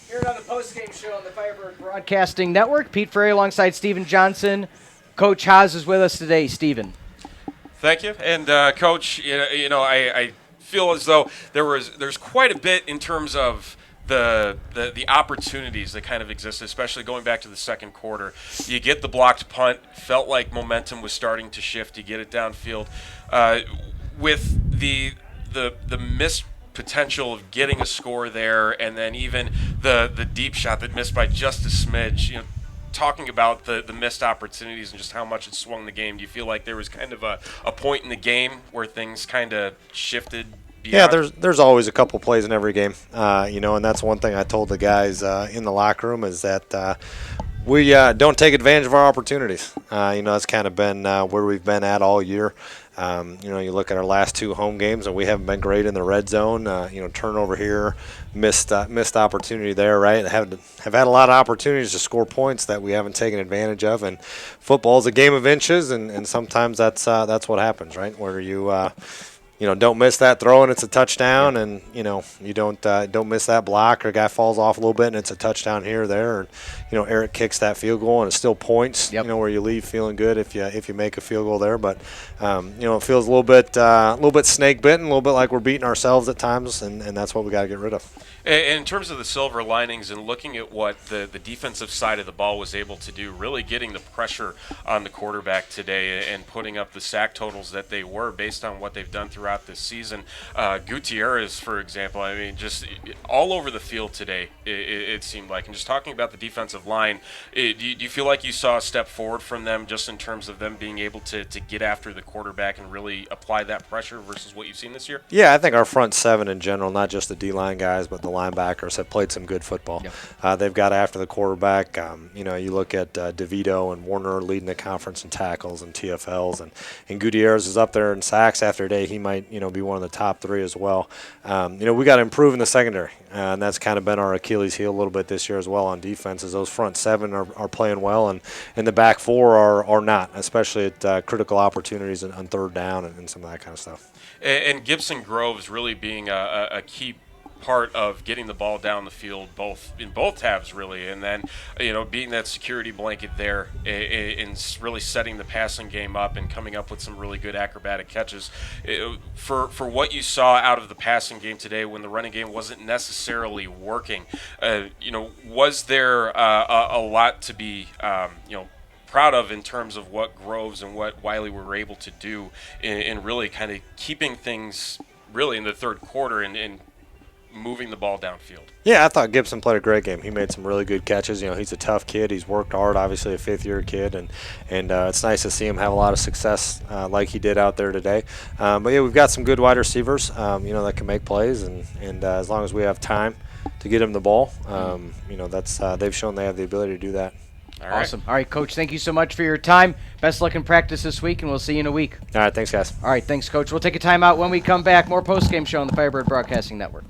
Here on the postgame show on the Firebird Broadcasting Network, Pete Ferry alongside Stephen Johnson. Coach Haas is with us today. Stephen. Thank you. And, Coach, I feel as though there's quite a bit in terms of the opportunities that kind of exist, especially going back to the second quarter. You get the blocked punt, felt like momentum was starting to shift. You get it downfield. With the missed potential of getting a score there, and then even the deep shot that missed by just a smidge, talking about the missed opportunities and just how much it swung the game, do you feel like there was kind of a point in the game where things kind of shifted beyond? Yeah, there's always a couple plays in every game, and that's one thing I told the guys in the locker room is that we don't take advantage of our opportunities. That's kind of been where we've been at all year. You look at our last two home games, and we haven't been great in the red zone. Turnover here, missed opportunity there, right? Have had a lot of opportunities to score points that we haven't taken advantage of. And football is a game of inches, and sometimes that's what happens, right? Where you don't miss that throw and it's a touchdown, and you don't miss that block or a guy falls off a little bit and it's a touchdown here or there. And Eric kicks that field goal and it's still points. Yep. Where you leave feeling good if you make a field goal there. But it feels a little bit snake bitten, a little bit like we're beating ourselves at times, and that's what we got to get rid of. In terms of the silver linings and looking at what the defensive side of the ball was able to do, really getting the pressure on the quarterback today and putting up the sack totals that they were based on what they've done throughout this season. Gutierrez, for example, just all over the field today, it seemed like. And just talking about the defensive line, do you feel like you saw a step forward from them just in terms of them being able to get after the quarterback and really apply that pressure versus what you've seen this year? Yeah, I think our front seven in general, not just the D-line guys, but the linebackers have played some good football. Yep. They've got after the quarterback. You look at DeVito and Warner leading the conference in tackles and TFLs, and Gutierrez is up there in sacks after a day. He might be one of the top three as well. We got to improve in the secondary, and that's kind of been our Achilles heel a little bit this year as well on defense. As those front seven are playing well, and the back four are not, especially at critical opportunities on third down and some of that kind of stuff. And Gibson Groves really being a key part of getting the ball down the field in both halves, really, and then being that security blanket there and really setting the passing game up and coming up with some really good acrobatic catches. For what you saw out of the passing game today when the running game wasn't necessarily working, was there a lot to be proud of in terms of what Groves and what Wiley were able to do in really kind of keeping things really in the third quarter and moving the ball downfield? Yeah, I thought Gibson played a great game. He made some really good catches. He's a tough kid. He's worked hard, obviously a fifth-year kid, and it's nice to see him have a lot of success like he did out there today. But, yeah, we've got some good wide receivers, that can make plays, and as long as we have time to get him the ball, they've shown they have the ability to do that. Awesome. All right, Coach, thank you so much for your time. Best luck in practice this week, and we'll see you in a week. All right, thanks, guys. All right, thanks, Coach. We'll take a timeout. When we come back, more postgame show on the Firebird Broadcasting Network.